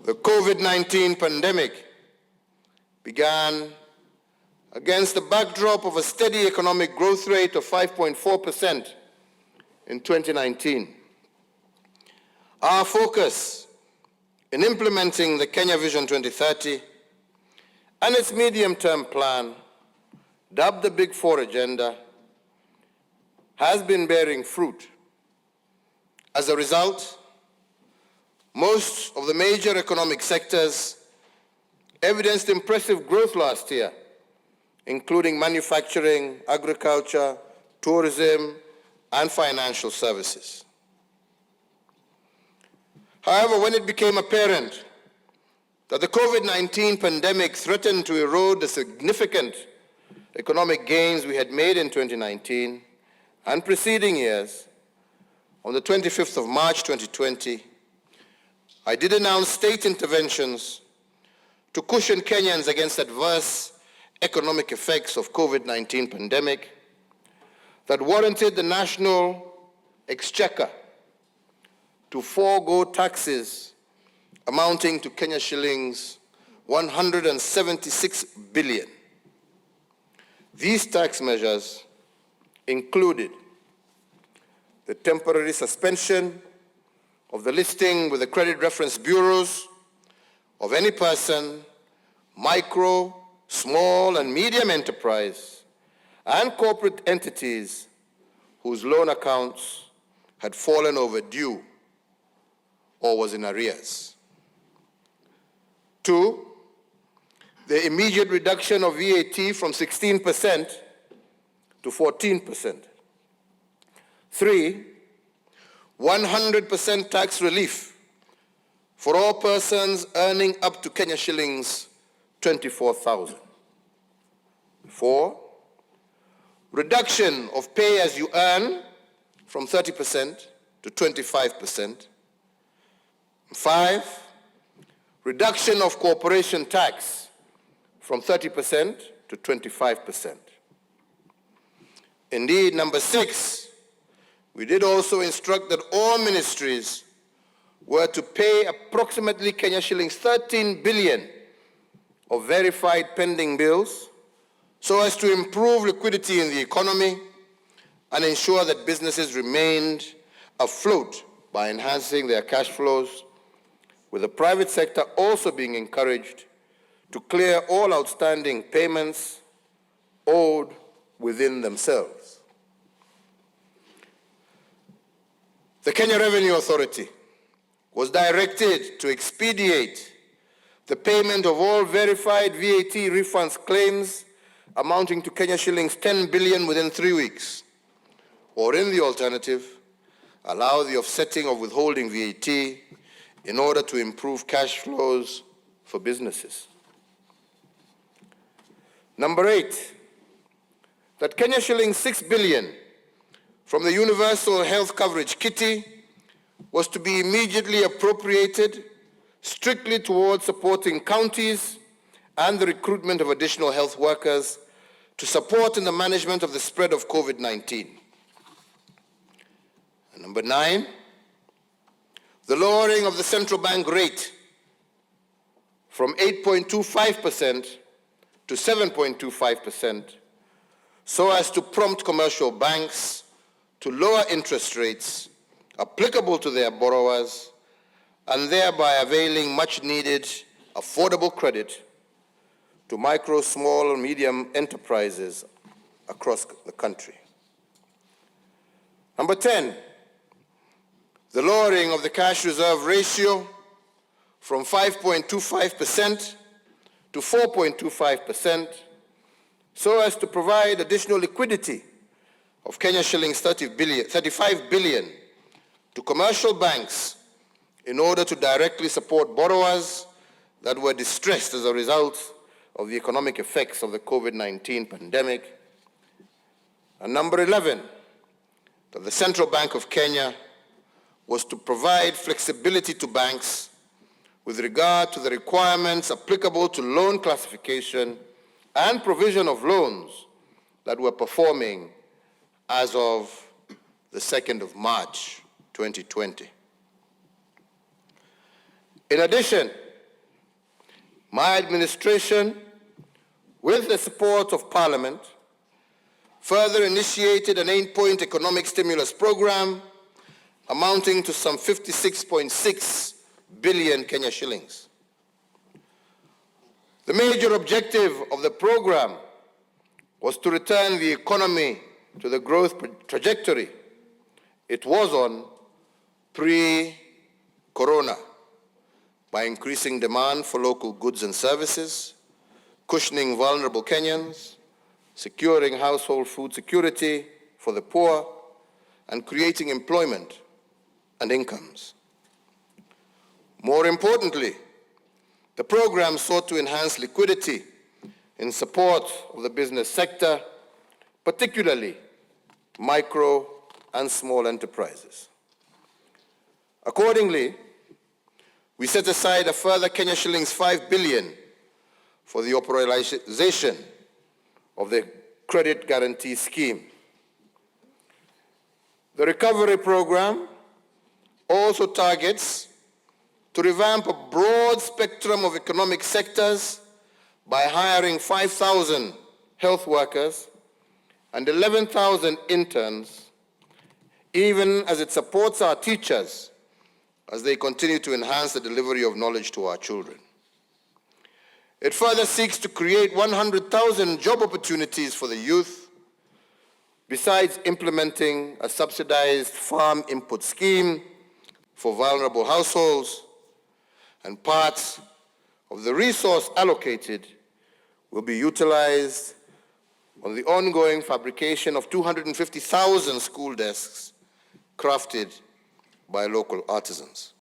The COVID-19 pandemic began against the backdrop of a steady economic growth rate of 5.4% in 2019. Our focus in implementing the Kenya Vision 2030 and its medium-term plan, dubbed the Big Four Agenda, has been bearing fruit. As a result, most of the major economic sectors evidenced impressive growth last year, including manufacturing, agriculture, tourism, and financial services. However, when it became apparent that the COVID-19 pandemic threatened to erode the significant economic gains we had made in 2019 and preceding years, on the 25th of March 2020, I did announce state interventions to cushion Kenyans against adverse economic effects of COVID-19 pandemic that warranted the national exchequer to forego taxes amounting to Kenya shillings 176 billion. These tax measures included the temporary suspension of the listing with the credit reference bureaus of any person, micro, small, and medium enterprise, and corporate entities whose loan accounts had fallen overdue or was in arrears. 2, the immediate reduction of VAT from 16% to 14%. 3, 100% tax relief for all persons earning up to Kenya shillings 24,000. 4, reduction of pay as you earn from 30% to 25%. 5, reduction of corporation tax from 30% to 25%. Indeed, number 6, we did also instruct that all ministries were to pay approximately Kenya shillings 13 billion of verified pending bills so as to improve liquidity in the economy and ensure that businesses remained afloat by enhancing their cash flows, with the private sector also being encouraged to clear all outstanding payments owed within themselves. The Kenya Revenue Authority was directed to expedite the payment of all verified VAT refunds claims amounting to Kenya shillings 10 billion within 3 weeks, or in the alternative, allow the offsetting of withholding VAT in order to improve cash flows for businesses. Number 8, that Kenya shillings 6 billion from the Universal Health Coverage Kitty was to be immediately appropriated strictly towards supporting counties and the recruitment of additional health workers to support in the management of the spread of COVID-19. And number 9, the lowering of the central bank rate from 8.25% to 7.25% so as to prompt commercial banks to lower interest rates applicable to their borrowers and thereby availing much-needed affordable credit to micro, small, and medium enterprises across the country. Number 10, the lowering of the cash reserve ratio from 5.25% to 4.25% so as to provide additional liquidity of Kenya shillings 35 billion to commercial banks in order to directly support borrowers that were distressed as a result of the economic effects of the COVID-19 pandemic. And number 11, that the Central Bank of Kenya was to provide flexibility to banks with regard to the requirements applicable to loan classification and provision of loans that were performing as of the 2nd of March, 2020. In addition, My administration, with the support of Parliament, further initiated an 8-point economic stimulus program amounting to some 56.6 billion Kenya shillings. The major objective of the program was to return the economy to the growth trajectory it was on pre-corona by increasing demand for local goods and services, cushioning vulnerable Kenyans, securing household food security for the poor, and creating employment and incomes. More importantly, the program sought to enhance liquidity in support of the business sector, particularly micro and small enterprises. Accordingly, we set aside a further Kenya shillings 5 billion for the operationalization of the credit guarantee scheme. The recovery program also targets to revamp a broad spectrum of economic sectors by hiring 5,000 health workers and 11,000 interns, even as it supports our teachers as they continue to enhance the delivery of knowledge to our children. It further seeks to create 100,000 job opportunities for the youth, besides implementing a subsidized farm input scheme for vulnerable households, and parts of the resource allocated will be utilized on the ongoing fabrication of 250,000 school desks crafted by local artisans.